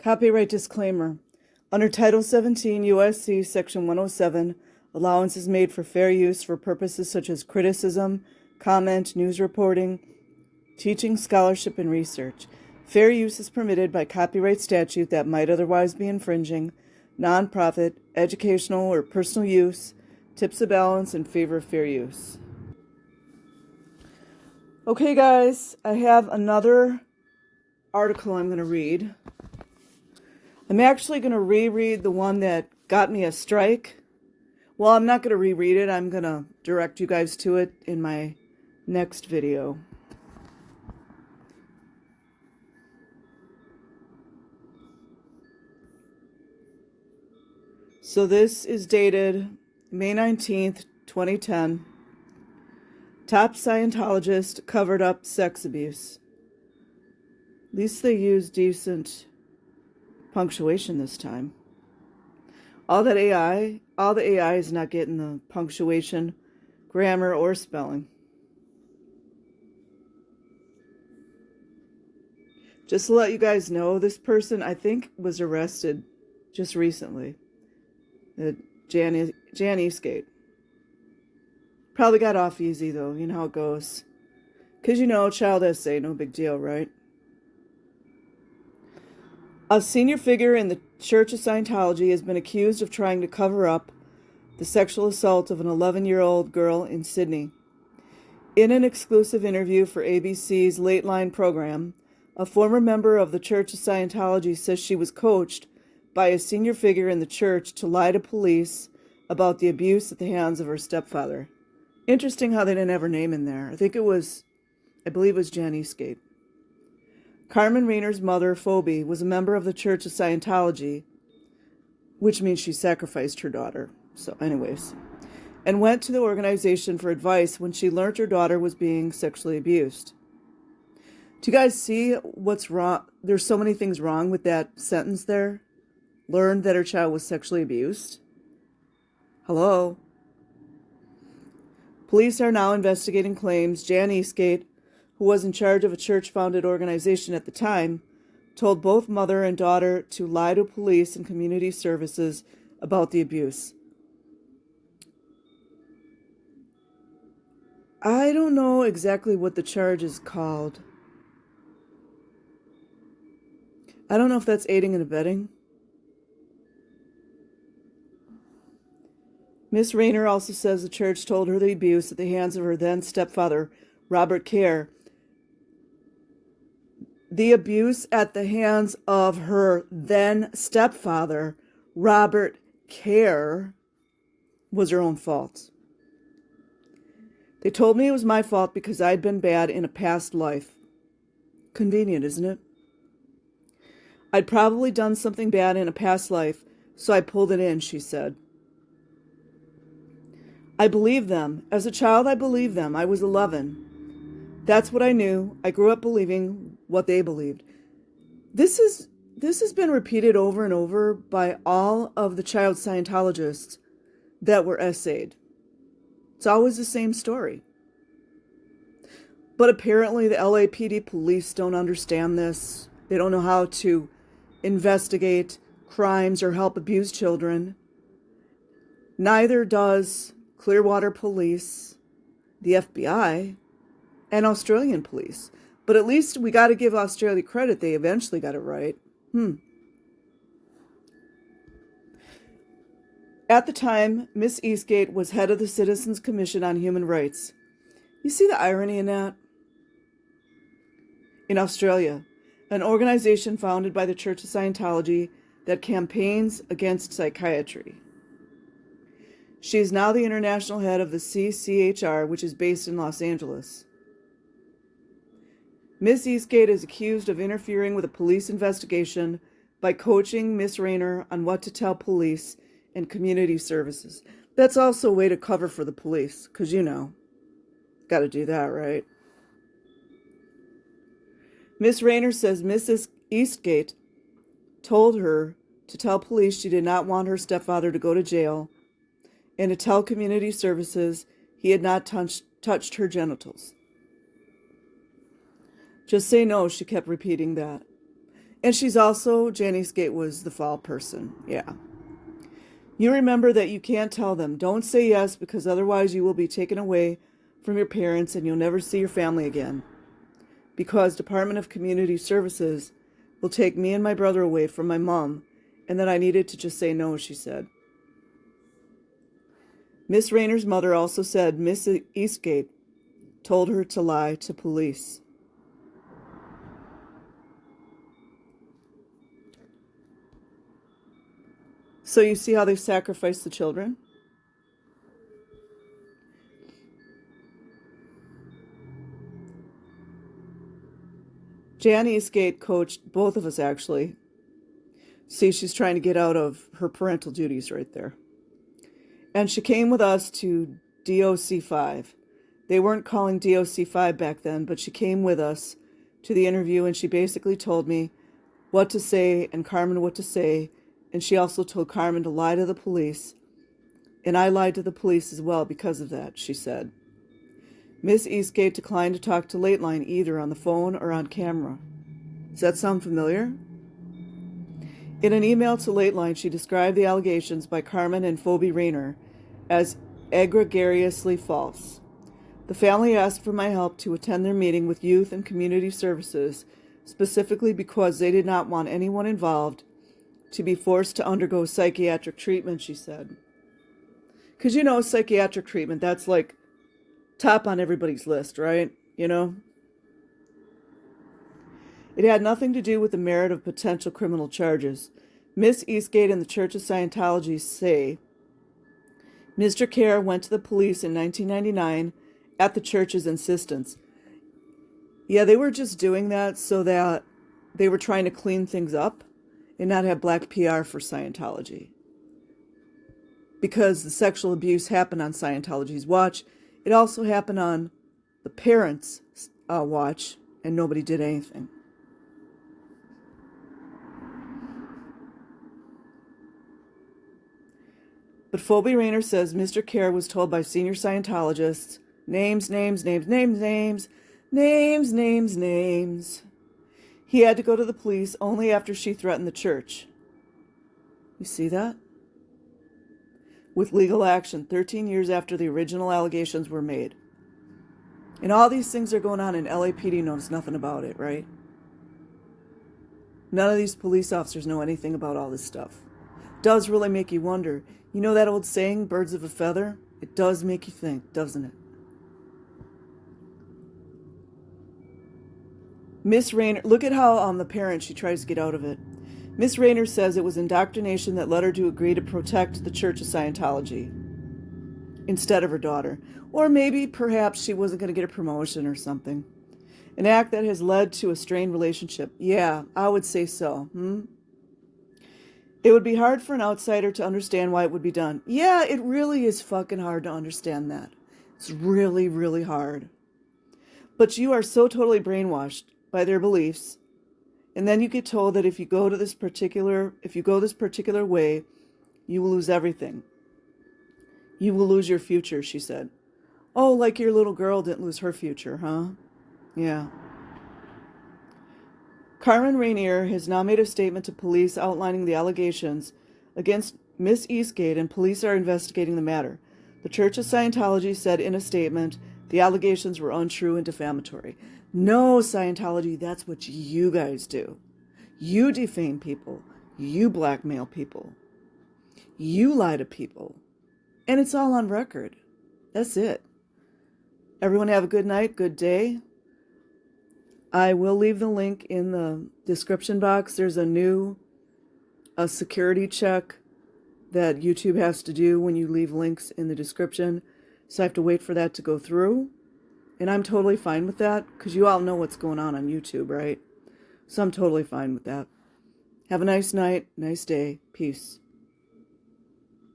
Copyright disclaimer. Under Title 17 U.S.C. Section 107, allowance is made for fair use for purposes such as criticism, comment, news reporting, teaching, scholarship, and research. Fair use is permitted by copyright statute that might otherwise be infringing, nonprofit, educational, or personal use, tips the balance in favor of fair use. Okay, guys, I have another article I'm going to read. I'm actually going to reread the one that got me a strike. Well, I'm not going to reread it. I'm going to direct you guys to it in my next video. So this is dated May 19th, 2010. Top Scientologist covered up sex abuse. At least they used decent punctuation this time. All the AI is not getting the punctuation, grammar, or spelling. Just to let you guys know, this person, I think, was arrested just recently. Jan Eastgate. Probably got off easy, though. You know how it goes. Because, child essay, no big deal, right? A senior figure in the Church of Scientology has been accused of trying to cover up the sexual assault of an 11-year-old girl in Sydney. In an exclusive interview for ABC's Late Line program, a former member of the Church of Scientology says she was coached by a senior figure in the church to lie to police about the abuse at the hands of her stepfather. Interesting how they didn't have her name in there. I believe it was Jan Eastgate. Carmen Rayner's mother, Phoebe, was a member of the Church of Scientology, which means she sacrificed her daughter. So anyways, and went to the organization for advice when she learned her daughter was being sexually abused. Do you guys see what's wrong? There's so many things wrong with that sentence there. Learned that her child was sexually abused. Hello? Police are now investigating claims Jan Eastgate, who was in charge of a church-founded organization at the time, told both mother and daughter to lie to police and community services about the abuse. I don't know exactly what the charge is called. I don't know if that's aiding and abetting. Miss Rayner also says the church told her the abuse at the hands of her then stepfather, Robert Kerr. The abuse at the hands of her then stepfather, Robert Kerr, was her own fault. They told me it was my fault because I'd been bad in a past life. Convenient, isn't it? I'd probably done something bad in a past life, so I pulled it in, she said. I believed them. As a child, I believed them. I was 11. That's what I knew. I grew up believing what they believed. This has been repeated over and over by all of the child Scientologists that were essayed. It's always the same story. But apparently the LAPD police don't understand this. They don't know how to investigate crimes or help abused children. Neither does Clearwater Police, the FBI, and Australian police. But at least we got to give Australia credit. They eventually got it right. At the time, Miss Eastgate was head of the Citizens Commission on Human Rights. You see the irony in that? In Australia, an organization founded by the Church of Scientology that campaigns against psychiatry. She is now the international head of the CCHR, which is based in Los Angeles. Miss Eastgate is accused of interfering with a police investigation by coaching Miss Rayner on what to tell police and community services. That's also a way to cover for the police, because got to do that, right? Miss Rayner says Mrs. Eastgate told her to tell police she did not want her stepfather to go to jail and to tell community services he had not touched her genitals. Just say no, she kept repeating that. And she's also, Janie Skate was the fall person. Yeah. You remember that you can't tell them. Don't say yes, because otherwise you will be taken away from your parents and you'll never see your family again. Because Department of Community Services will take me and my brother away from my mom, and that I needed to just say no, she said. Miss Rayner's mother also said Miss Eastgate told her to lie to police. So you see how they sacrificed the children? Jan Eastgate coached both of us, actually. See, she's trying to get out of her parental duties right there. And she came with us to DOC 5. They weren't calling DOC 5 back then, but she came with us to the interview, and she basically told me what to say and Carmen what to say, and she also told Carmen to lie to the police, and I lied to the police as well because of that, she said. Miss Eastgate declined to talk to Lateline either on the phone or on camera. Does that sound familiar? In an email to Lateline, she described the allegations by Carmen and Phoebe Rayner as egregiously false. The family asked for my help to attend their meeting with Youth and Community Services, specifically because they did not want anyone involved to be forced to undergo psychiatric treatment, she said. Because you know, psychiatric treatment, that's like top on everybody's list, right? You know? It had nothing to do with the merit of potential criminal charges. Miss Eastgate and the Church of Scientology say Mr. Kerr went to the police in 1999 at the church's insistence. Yeah, they were just doing that so that they were trying to clean things up and not have black PR for Scientology. Because the sexual abuse happened on Scientology's watch. It also happened on the parents' watch, and nobody did anything. But Phoebe Rayner says Mr. Kerr was told by senior Scientologists, names. He had to go to the police only after she threatened the church. You see that? With legal action 13 years after the original allegations were made. And all these things are going on, and LAPD knows nothing about it, right? None of these police officers know anything about all this stuff. It does really make you wonder. You know that old saying, birds of a feather? It does make you think, doesn't it? Miss Rayner, look at how the parent, she tries to get out of it. Miss Rayner says it was indoctrination that led her to agree to protect the Church of Scientology instead of her daughter. Or maybe, perhaps, she wasn't going to get a promotion or something. An act that has led to a strained relationship. Yeah, I would say so. It would be hard for an outsider to understand why it would be done. Yeah, it really is fucking hard to understand that. It's really, really hard. But you are so totally brainwashed by their beliefs, and then you get told that if you go this particular way, you will lose everything. You will lose your future, she said. Oh, like your little girl didn't lose her future, huh? Yeah. Carmen Rainier has now made a statement to police outlining the allegations against Miss Eastgate, and police are investigating the matter. The Church of Scientology said in a statement the allegations were untrue and defamatory. No, Scientology, that's what you guys do. You defame people. You blackmail people. You lie to people. And it's all on record. That's it. Everyone have a good night, good day. I will leave the link in the description box. There's a security check that YouTube has to do when you leave links in the description. So I have to wait for that to go through. And I'm totally fine with that, because you all know what's going on YouTube, right? So I'm totally fine with that. Have a nice night, nice day. Peace.